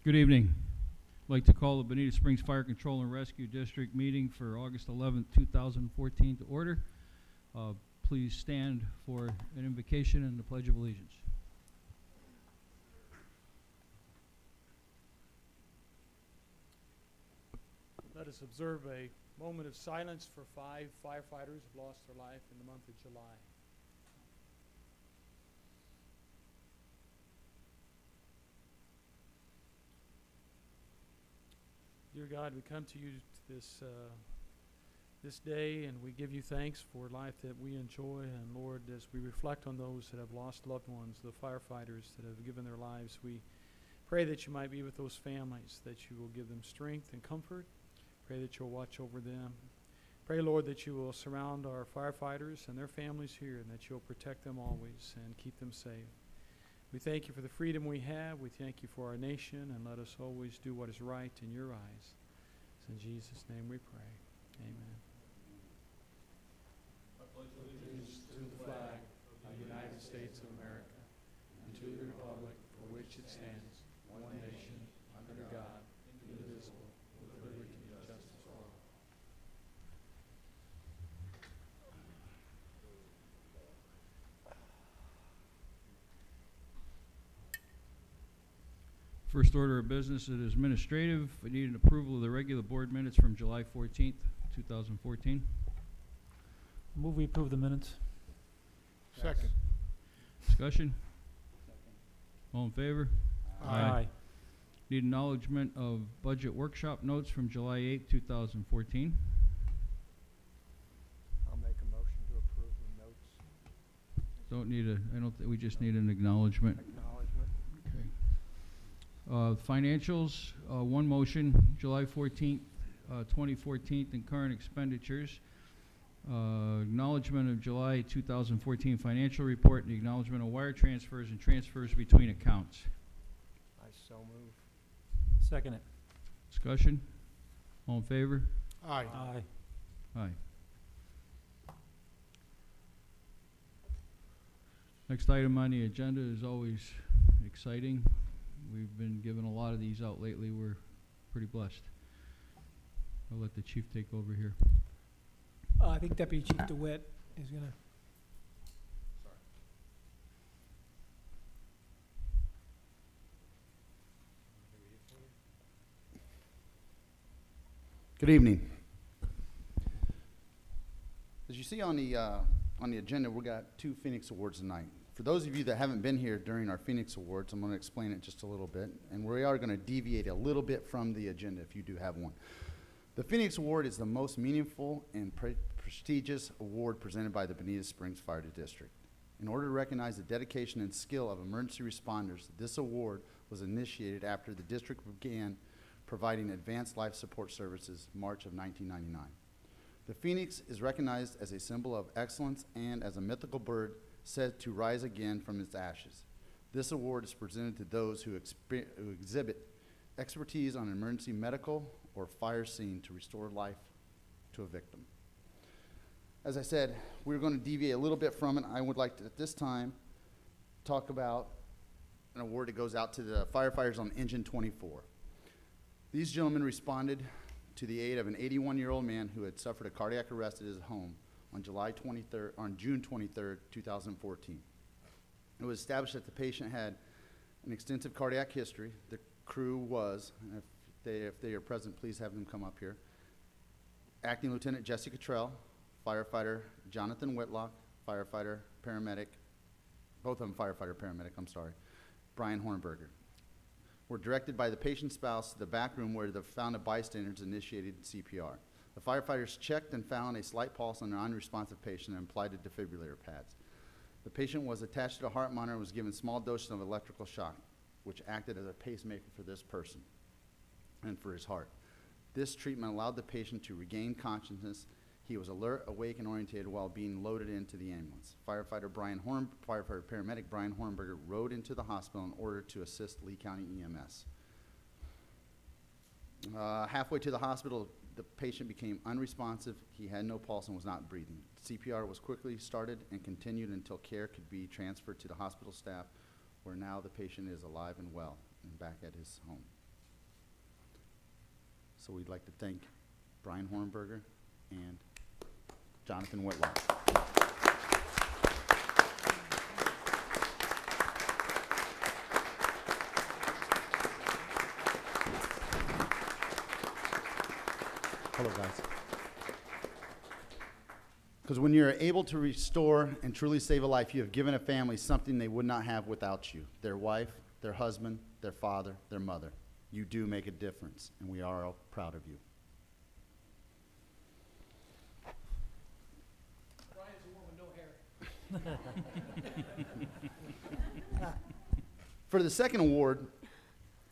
Good evening. I'd like to call the Bonita Springs Fire Control and Rescue District meeting for August 11th, 2014 to order. Please stand for an invocation and the Pledge of Allegiance. Let us observe a moment of silence for 5 firefighters who lost their life in the month of July. Dear God, we come to you this day, and we give you thanks for life that we enjoy. And Lord, as we reflect on those that have lost loved ones, the firefighters that have given their lives, we pray that you might be with those families, that you will give them strength and comfort. Pray that you'll watch over them. Pray, Lord, that you will surround our firefighters and their families here, and that you'll protect them always and keep them safe. We thank you for the freedom we have. We thank you for our nation, and let us always do what is right in your eyes. It's in Jesus' name we pray. Amen. I pledge allegiance to the flag of the United States of America and to the republic for which it stands, one nation, under God, indivisible, with liberty and justice for all. First order of business, it is administrative. We need an approval of the regular board minutes from July 14th, 2014. Move we approve the minutes. Second. Discussion? All in favor? Aye. Need acknowledgement of budget workshop notes from July 8th, 2014. I'll make a motion to approve the notes. We just need an acknowledgement. Acknowledgement. Okay. Financials, one motion, July 14th, 2014, and current expenditures. Acknowledgement of July 2014 financial report and the acknowledgement of wire transfers and transfers between accounts. I so move. Second it. Discussion? All in favor? Aye. Aye. Aye. Next item on the agenda is always exciting. We've been giving a lot of these out lately. We're pretty blessed. I'll let the chief take over here. I think Deputy Chief DeWitt is going to. Good evening. As you see on the agenda, we got 2 Phoenix Awards tonight. For those of you that haven't been here during our Phoenix Awards, I'm going to explain it just a little bit, and we are going to deviate a little bit from the agenda if you do have one. The Phoenix Award is the most meaningful and prestigious award presented by the Bonita Springs Fire District. In order to recognize the dedication and skill of emergency responders, this award was initiated after the district began providing advanced life support services March of 1999. The Phoenix is recognized as a symbol of excellence and as a mythical bird said to rise again from its ashes. This award is presented to those who exhibit expertise on emergency medical or fire scene to restore life to a victim. As I said, we're going to deviate a little bit from it. I would like to, at this time, talk about an award that goes out to the firefighters on Engine 24. These gentlemen responded to the aid of an 81-year-old man who had suffered a cardiac arrest at his home on June 23rd, 2014. It was established that the patient had an extensive cardiac history. The crew was, and if they are present, please have them come up here. Acting Lieutenant Jesse Cottrell, firefighter Jonathan Whitlock, firefighter, paramedic, both of them firefighter, paramedic, I'm sorry, Brian Hornberger. Were directed by the patient's spouse to the back room where the found bystanders initiated CPR. The firefighters checked and found a slight pulse on an unresponsive patient and applied the defibrillator pads. The patient was attached to a heart monitor and was given small doses of electrical shock, which acted as a pacemaker for this person and for his heart. This treatment allowed the patient to regain consciousness. He was alert, awake, and oriented while being loaded into the ambulance. Firefighter paramedic Brian Hornberger rode into the hospital in order to assist Lee County EMS. Halfway to the hospital, the patient became unresponsive. He had no pulse and was not breathing. CPR was quickly started and continued until care could be transferred to the hospital staff, where now the patient is alive and well and back at his home. So we'd like to thank Brian Hornberger and Jonathan Whitlock. Hello, guys. Because when you're able to restore and truly save a life, you have given a family something they would not have without you. Their wife, their husband, their father, their mother. You do make a difference, and we are all proud of you. Brian's the one with no hair. For the second award,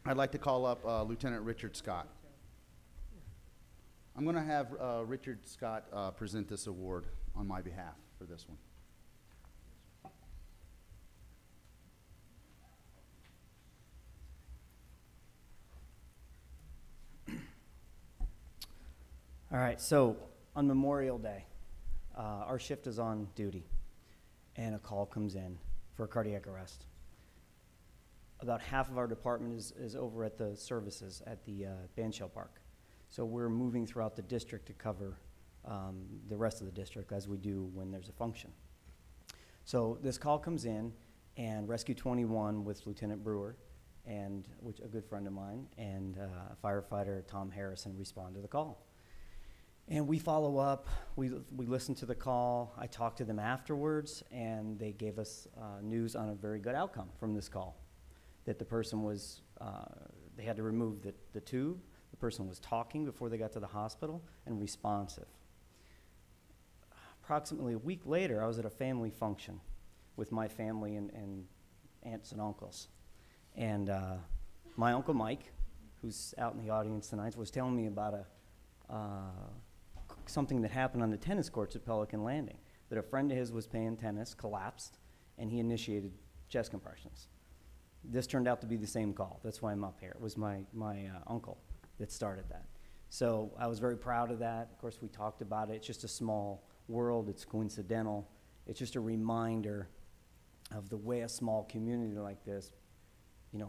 I'd like to call up Lieutenant Richard Scott. I'm going to have Richard Scott present this award on my behalf for this one. All right, so on Memorial Day, our shift is on duty, and a call comes in for a cardiac arrest. About half of our department is over at the services at the Bandshell Park. So we're moving throughout the district to cover the rest of the district as we do when there's a function. So this call comes in, and Rescue 21 with Lieutenant Brewer, and a good friend of mine, and firefighter Tom Harrison respond to the call. And we follow up, we listen to the call, I talked to them afterwards, and they gave us news on a very good outcome from this call. That the person was, they had to remove the tube, the person was talking before they got to the hospital, and responsive. Approximately a week later, I was at a family function with my family and aunts and uncles. And my Uncle Mike, who's out in the audience tonight, was telling me about something that happened on the tennis courts at Pelican Landing, that a friend of his was playing tennis, collapsed, and he initiated chest compressions. This turned out to be the same call. That's why I'm up here. It was my uncle that started that. So I was very proud of that. Of course, we talked about it. It's just a small world. It's coincidental. It's just a reminder of the way a small community like this,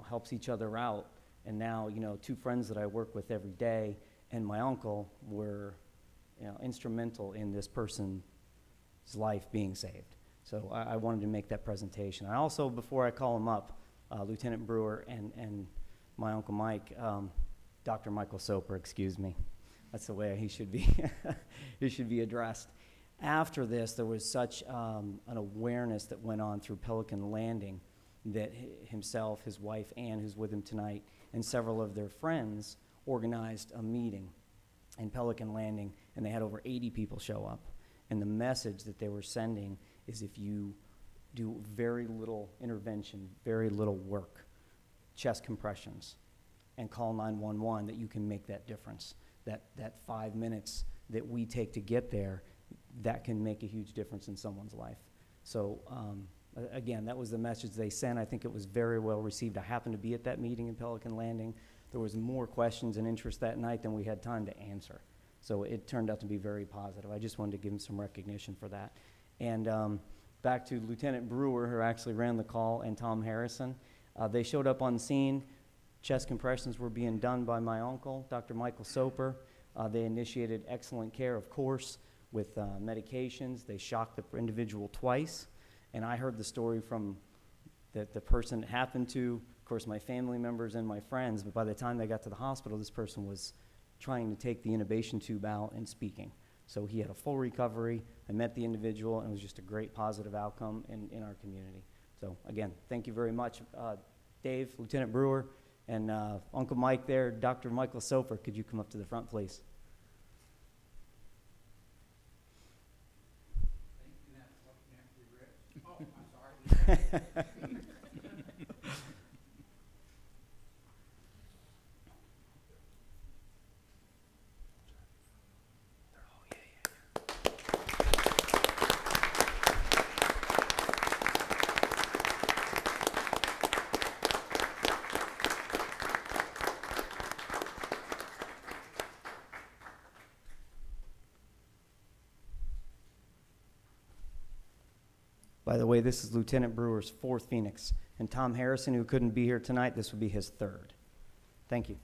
helps each other out. And now, two friends that I work with every day and my uncle were instrumental in this person's life being saved. So I wanted to make that presentation. I also, before I call him up, Lieutenant Brewer and my Uncle Mike, Dr. Michael Soper, excuse me. That's the way he should be, he should be addressed. After this, there was such an awareness that went on through Pelican Landing that himself, his wife, Ann, who's with him tonight, and several of their friends organized a meeting in Pelican Landing, and they had over 80 people show up. And the message that they were sending is if you do very little intervention, very little work, chest compressions, and call 911, that you can make that difference. That 5 minutes that we take to get there, that can make a huge difference in someone's life. So again, that was the message they sent. I think it was very well received. I happened to be at that meeting in Pelican Landing. There was more questions and interest that night than we had time to answer. So it turned out to be very positive. I just wanted to give him some recognition for that. And back to Lieutenant Brewer, who actually ran the call, and Tom Harrison. They showed up on scene. Chest compressions were being done by my uncle, Dr. Michael Soper. They initiated excellent care, of course, with medications. They shocked the individual twice. And I heard the story from the person it happened to, of course, my family members and my friends. But by the time they got to the hospital, this person was trying to take the intubation tube out and speaking. So he had a full recovery. I met the individual, and it was just a great positive outcome in our community. So again, thank you very much. Dave, Lieutenant Brewer, and Uncle Mike there, Dr. Michael Soper, could you come up to the front, please? Oh, I'm sorry. By the way, this is Lieutenant Brewer's 4th Phoenix, and Tom Harrison, who couldn't be here tonight, this would be his 3rd. Thank you.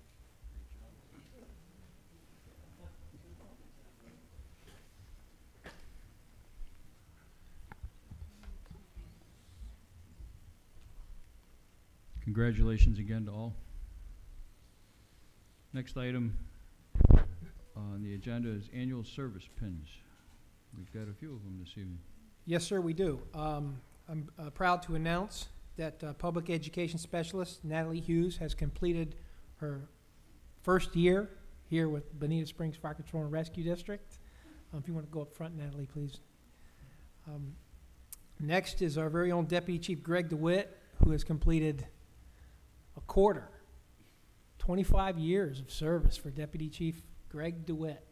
Congratulations again to all. Next item on the agenda is annual service pins. We've got a few of them this evening. Yes, sir, we do. I'm proud to announce that Public Education Specialist Natalie Hughes has completed her first year here with Bonita Springs Fire Control and Rescue District. If you want to go up front, Natalie, please. Next is our very own Deputy Chief Greg DeWitt, who has completed a quarter, 25 years of service for Deputy Chief Greg DeWitt.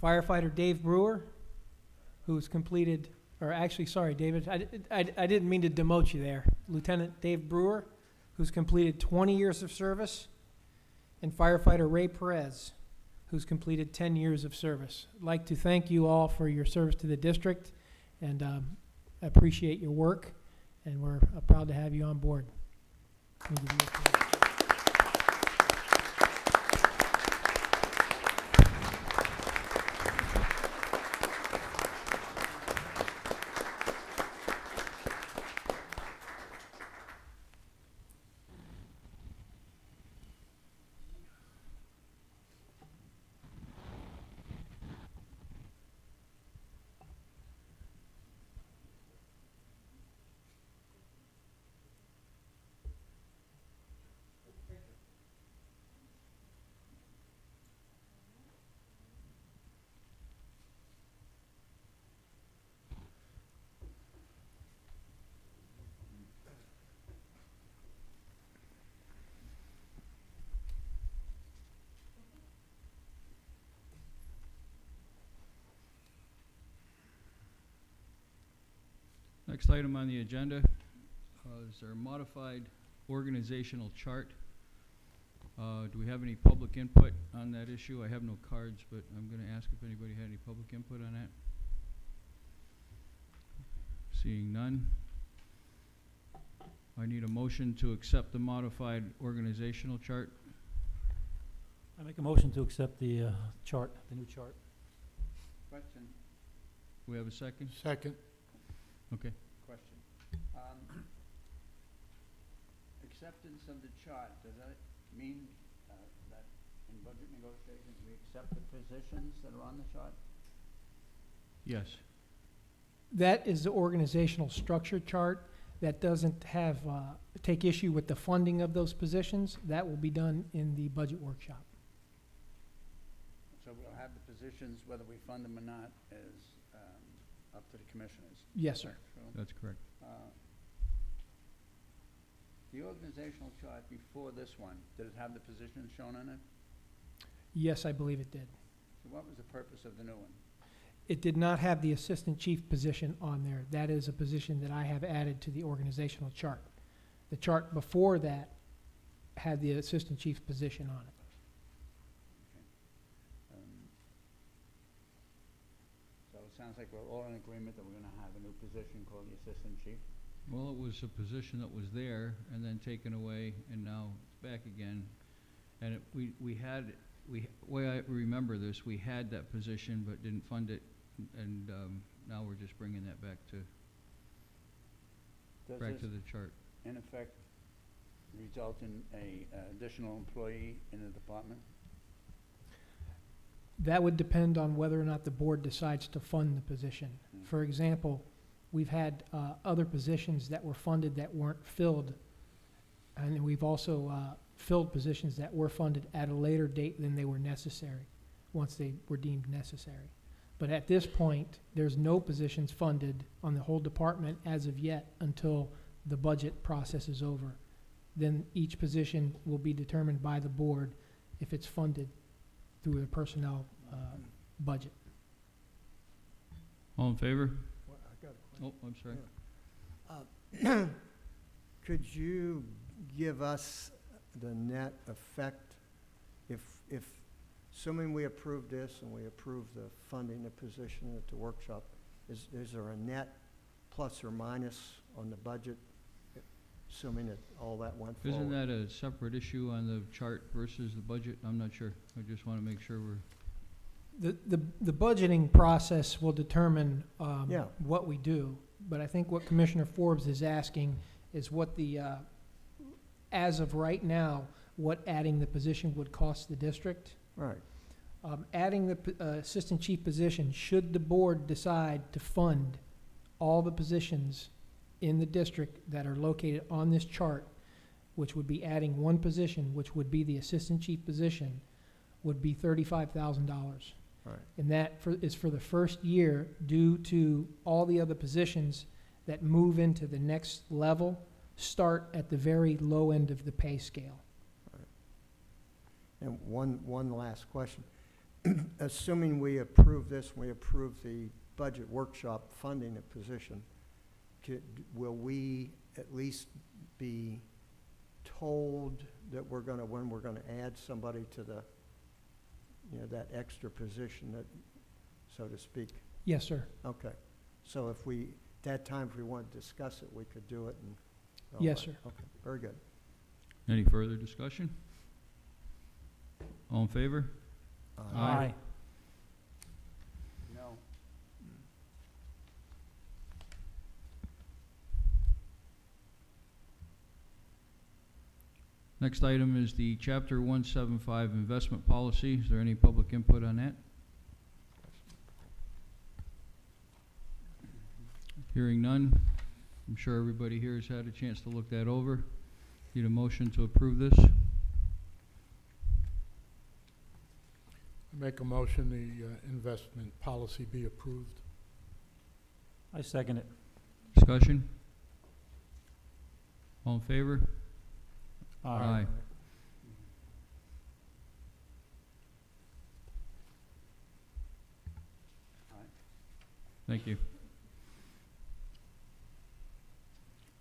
Firefighter Dave Brewer, who's completed, or actually, sorry, David, I didn't mean to demote you there. Lieutenant Dave Brewer, who's completed 20 years of service, and firefighter Ray Perez, who's completed 10 years of service. I'd like to thank you all for your service to the district, and appreciate your work, and we're proud to have you on board. Thank you. Next item on the agenda is our modified organizational chart. Do we have any public input on that issue? I have no cards, but I'm going to ask if anybody had any public input on that. Seeing none. I need a motion to accept the modified organizational chart. I make a motion to accept the chart, the new chart. Question. Do we have a second? Second. Okay. Question. Acceptance of the chart, does that mean that in budget negotiations we accept the positions that are on the chart? Yes. That is the organizational structure chart. That doesn't have, take issue with the funding of those positions. That will be done in the budget workshop. So we'll have the positions, whether we fund them or not, is up to the commissioners. Yes, sir. So, That's correct. the organizational chart before this one, did it have the positions shown on it? Yes, I believe it did. So what was the purpose of the new one? It did not have the assistant chief position on there. That is a position that I have added to the organizational chart. The chart before that had the assistant chief's position on it. So it sounds like we're all in agreement that we're gonna have a new position called the assistant chief? Well, it was a position that was there and then taken away, and now it's back again. And way I remember this, we had that position but didn't fund it, and now we're just bringing that back to Does the this, chart. in effect, result in a additional employee in the department? That would depend on whether or not the board decides to fund the position. Mm. For example, we've had other positions that were funded that weren't filled, and we've also filled positions that were funded at a later date than they were necessary, once they were deemed necessary. But at this point, there's no positions funded on the whole department as of yet until the budget process is over. Then each position will be determined by the board if it's funded through the personnel budget. All in favor? Well, I got a Oh, I'm sorry. question. Could you give us the net effect if assuming we approve this and we approve the funding the position at the workshop, is there a net plus or minus on the budget, assuming that all that went forward? Isn't that a separate issue on the chart versus the budget? I'm not sure. I just want to make sure we're... The budgeting process will determine Yeah. what we do, but I think what Commissioner Forbes is asking is what as of right now, what adding the position would cost the district. Right. Adding the assistant chief position, should the board decide to fund all the positions in the district that are located on this chart, which would be adding one position, which would be the assistant chief position, would be $35,000. Right. And that is for the first year, due to all the other positions that move into the next level start at the very low end of the pay scale. And one last question. Assuming we approve this, we approve the budget workshop funding a position, will we at least be told that when we're gonna add somebody to the, that extra position, that, so to speak? Yes, sir. Okay. So if we want to discuss it, we could do it and. Yes, sir. Okay, very good. Any further discussion? All in favor? Aye. No. Next item is the Chapter 175 investment policy. Is there any public input on that? Hearing none. I'm sure everybody here has had a chance to look that over. Need a motion to approve this? Make a motion the investment policy be approved. I second it. Discussion? All in favor? Aye. Thank you.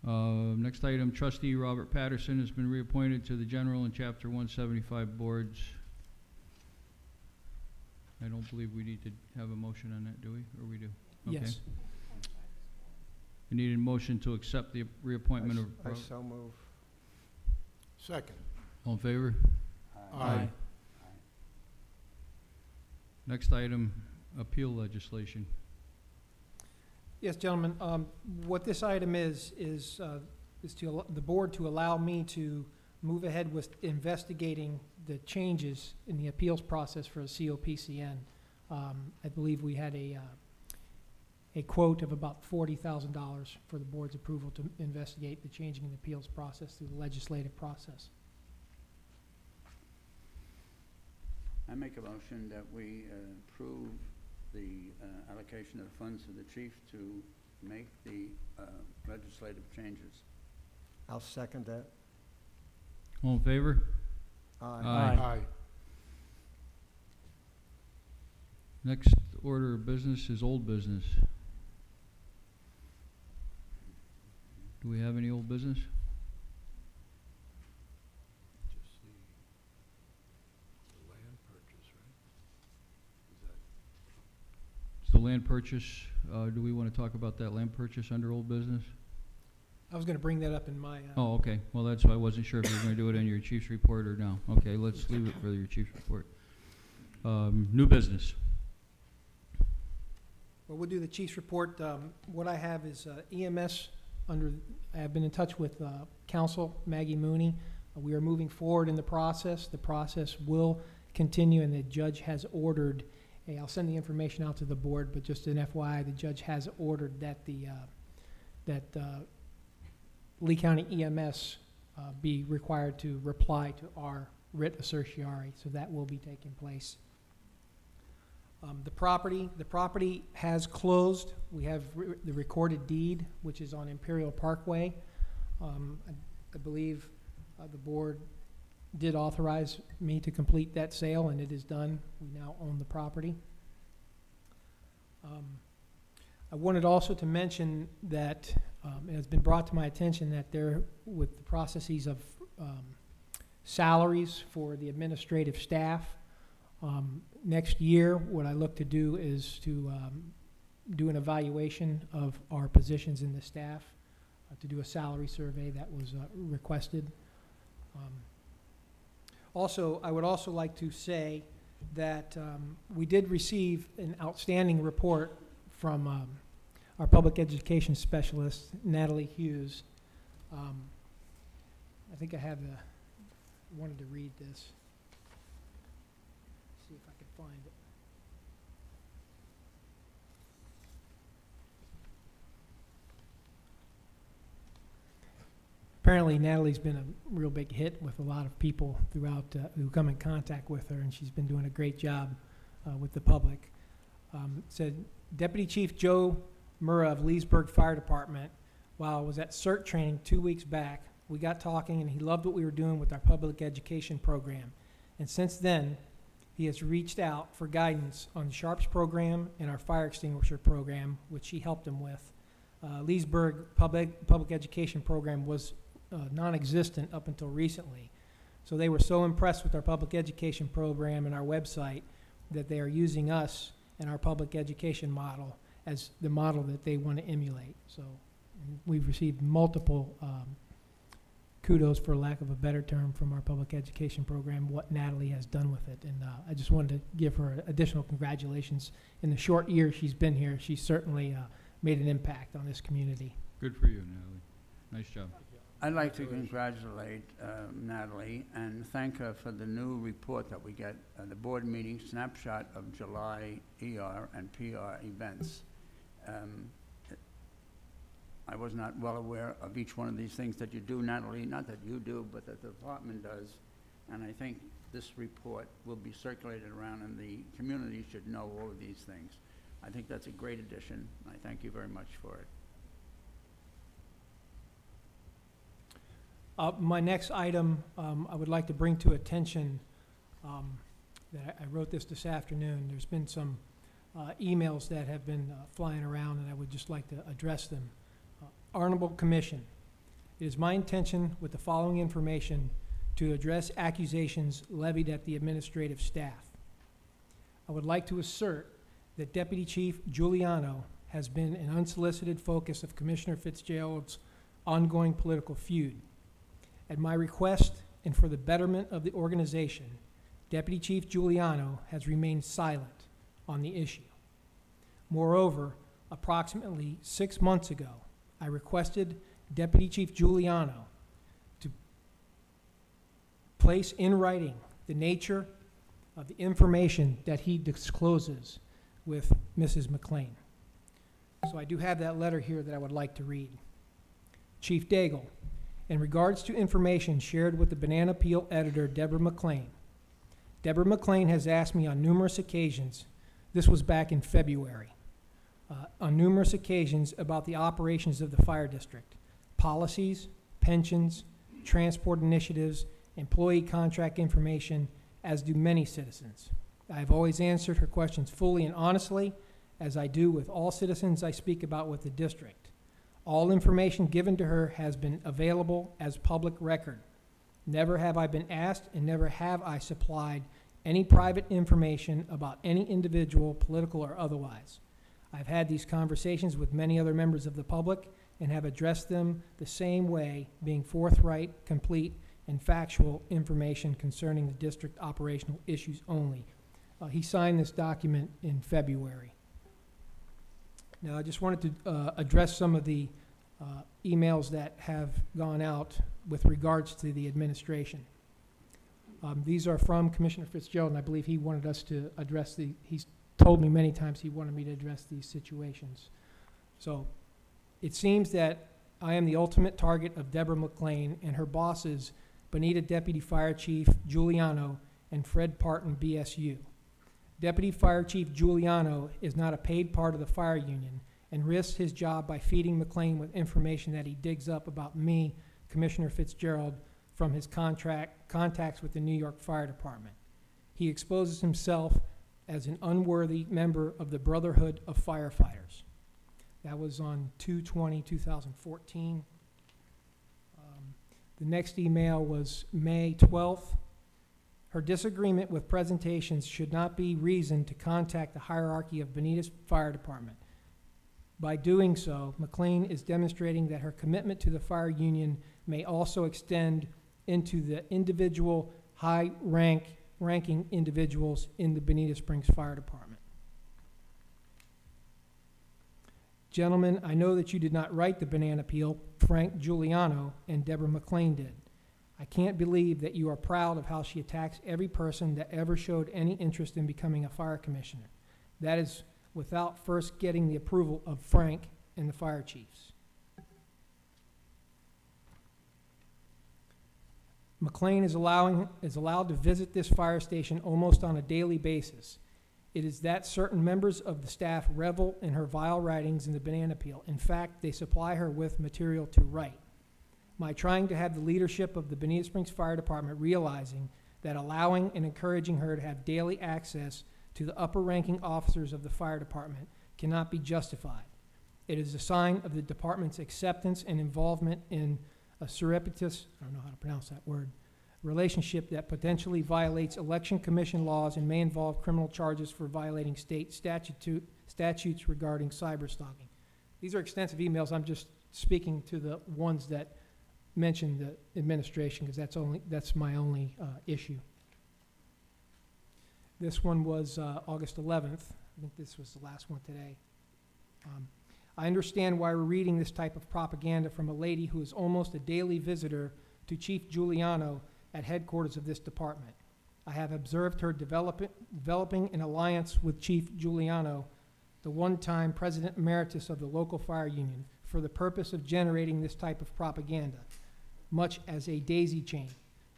Next item, Trustee Robert Patterson has been reappointed to the General and Chapter 175 boards. I don't believe we need to have a motion on that, do we? Or we do? Okay. Yes. We need a motion to accept the reappointment of. I so move. Second. All in favor? Aye. Next item, appeal legislation. Yes, gentlemen, what this item is to the board to allow me to move ahead with investigating the changes in the appeals process for a COPCN. I believe we had a quote of about $40,000 for the board's approval to investigate the changing in the appeals process through the legislative process. I make a motion that we approve the allocation of the funds to the chief to make the legislative changes. I'll second that. All in favor? Aye. Aye. Next order of business is old business. Do we have any old business? Just the land purchase, right? Is that It's the land purchase. Do we want to talk about that land purchase under old business? I was going to bring that up in my. Oh, okay. Well, that's why I wasn't sure if you were going to do it in your chief's report or no. Okay, let's leave it for your chief's report. New business. Well, we'll do the chief's report. What I have is EMS I have been in touch with Counsel Maggie Mooney. We are moving forward in the process. The process will continue, and the judge has ordered, I'll send the information out to the board, but just an FYI, the judge has ordered that Lee County EMS be required to reply to our writ of certiorari, so that will be taking place. The property has closed. We have the recorded deed, which is on Imperial Parkway. I believe the board did authorize me to complete that sale, and it is done. We now own the property. I wanted also to mention that it has been brought to my attention that with the processes of salaries for the administrative staff, next year, what I look to do is to do an evaluation of our positions in the staff, to do a salary survey that was requested. Also, I would also like to say that we did receive an outstanding report from our public education specialist, Natalie Hughes. I think I have wanted to read this. See if I can find it. Apparently, Natalie's been a real big hit with a lot of people throughout who come in contact with her, and she's been doing a great job with the public. Said Deputy Chief Joe Murrah of Leesburg Fire Department, while I was at CERT training 2 weeks back, we got talking, and he loved what we were doing with our public education program. And since then, he has reached out for guidance on the SHARPS program and our fire extinguisher program, which he helped him with. Leesburg public education program was non-existent up until recently. So they were so impressed with our public education program and our website that they are using us and our public education model as the model that they want to emulate. So we've received multiple kudos, for lack of a better term, from our public education program, what Natalie has done with it. And I just wanted to give her additional congratulations. In the short year she's been here, she's certainly made an impact on this community. Good for you, Natalie. Nice job. I'd like to congratulate Natalie and thank her for the new report that we get, the board meeting snapshot of July ER and PR events. I was not well aware of each one of these things that you do, Natalie, not that you do, but that the department does. And I think this report will be circulated around and the community should know all of these things. I think that's a great addition. I thank you very much for it. My next item, I would like to bring to attention that I wrote this afternoon. There's been some emails that have been flying around, and I would just like to address them. Honorable Commission, it is my intention with the following information to address accusations levied at the administrative staff. I would like to assert that Deputy Chief Giuliano has been an unsolicited focus of Commissioner Fitzgerald's ongoing political feud. At my request and for the betterment of the organization, Deputy Chief Giuliano has remained silent on the issue. Moreover, approximately 6 months ago, I requested Deputy Chief Giuliano to place in writing the nature of the information that he discloses with Mrs. McLean. So I do have that letter here that I would like to read. Chief Daigle, in regards to information shared with the Banana Peel editor, Deborah McLean, Deborah McLean has asked me on numerous occasions, this was back in February, on numerous occasions about the operations of the fire district, policies, pensions, transport initiatives, employee contract information, as do many citizens. I have always answered her questions fully and honestly, as I do with all citizens I speak about with the district. All information given to her has been available as public record. Never have I been asked and never have I supplied any private information about any individual, political or otherwise. I've had these conversations with many other members of the public and have addressed them the same way, being forthright, complete, and factual information concerning the district operational issues only. He signed this document in February. Now, I just wanted to address some of the emails that have gone out with regards to the administration. These are from Commissioner Fitzgerald, and I believe he wanted us to address he's told me many times he wanted me to address these situations. So it seems that I am the ultimate target of Deborah McLean and her bosses, Bonita Deputy Fire Chief Giuliano and Fred Parton, BSU. Deputy Fire Chief Giuliano is not a paid part of the fire union and risks his job by feeding McLean with information that he digs up about me, Commissioner Fitzgerald, from his contacts with the New York Fire Department. He exposes himself as an unworthy member of the Brotherhood of Firefighters. That was on 2/20/2014. The next email was May 12th. Her disagreement with presentations should not be reason to contact the hierarchy of Bonita's Fire Department. By doing so, McLean is demonstrating that her commitment to the fire union may also extend into the individual high-ranking individuals in the Bonita Springs Fire Department. Gentlemen, I know that you did not write the banana peel. Frank Giuliano and Deborah McLean did. I can't believe that you are proud of how she attacks every person that ever showed any interest in becoming a fire commissioner. That is without first getting the approval of Frank and the fire chiefs. McLean is allowed to visit this fire station almost on a daily basis. It is that certain members of the staff revel in her vile writings in the banana peel. In fact, they supply her with material to write. My trying to have the leadership of the Bonita Springs Fire Department realizing that allowing and encouraging her to have daily access to the upper-ranking officers of the fire department cannot be justified. It is a sign of the department's acceptance and involvement in a surreptitious, I don't know how to pronounce that word, relationship that potentially violates election commission laws and may involve criminal charges for violating state statutes regarding cyberstalking. These are extensive emails. I'm just speaking to the ones that mention the administration because that's my only issue. This one was August 11th. I think this was the last one today. I understand why we're reading this type of propaganda from a lady who is almost a daily visitor to Chief Giuliano at headquarters of this department. I have observed her developing an alliance with Chief Giuliano, the one-time president emeritus of the local fire union, for the purpose of generating this type of propaganda, much as a daisy chain,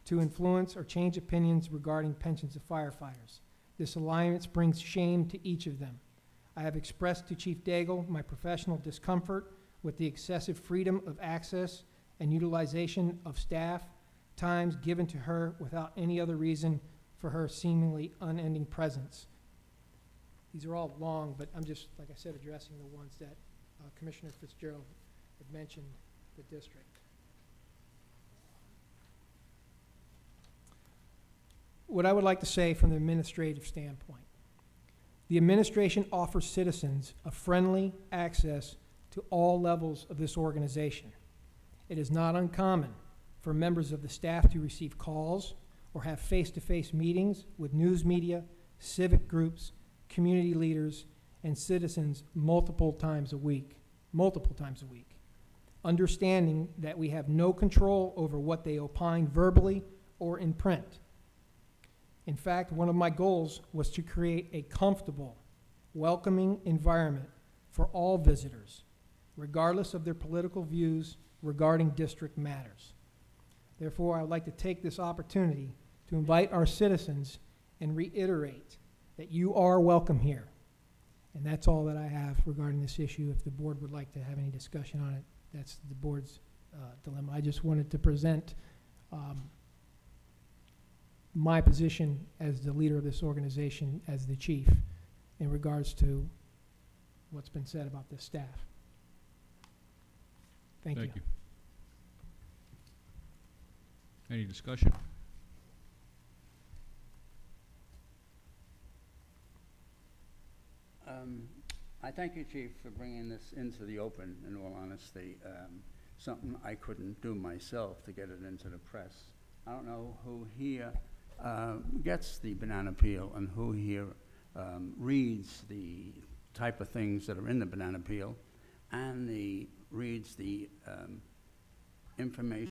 to influence or change opinions regarding pensions of firefighters. This alliance brings shame to each of them. I have expressed to Chief Daigle my professional discomfort with the excessive freedom of access and utilization of staff times given to her without any other reason for her seemingly unending presence. These are all long, but I'm just, like I said, addressing the ones that Commissioner Fitzgerald had mentioned the district. What I would like to say from the administrative standpoint, the administration offers citizens a friendly access to all levels of this organization. It is not uncommon for members of the staff to receive calls or have face-to-face meetings with news media, civic groups, community leaders, and citizens multiple times a week. Understanding that we have no control over what they opine verbally or in print. In fact, one of my goals was to create a comfortable, welcoming environment for all visitors, regardless of their political views regarding district matters. Therefore, I would like to take this opportunity to invite our citizens and reiterate that you are welcome here. And that's all that I have regarding this issue. If the board would like to have any discussion on it, that's the board's dilemma. I just wanted to present my position as the leader of this organization, as the chief, in regards to what's been said about this staff. Thank you. Any discussion? I thank you, Chief, for bringing this into the open, in all honesty. Something I couldn't do myself to get it into the press. I don't know who here gets the banana peel and who here reads the type of things that are in the banana peel and reads the information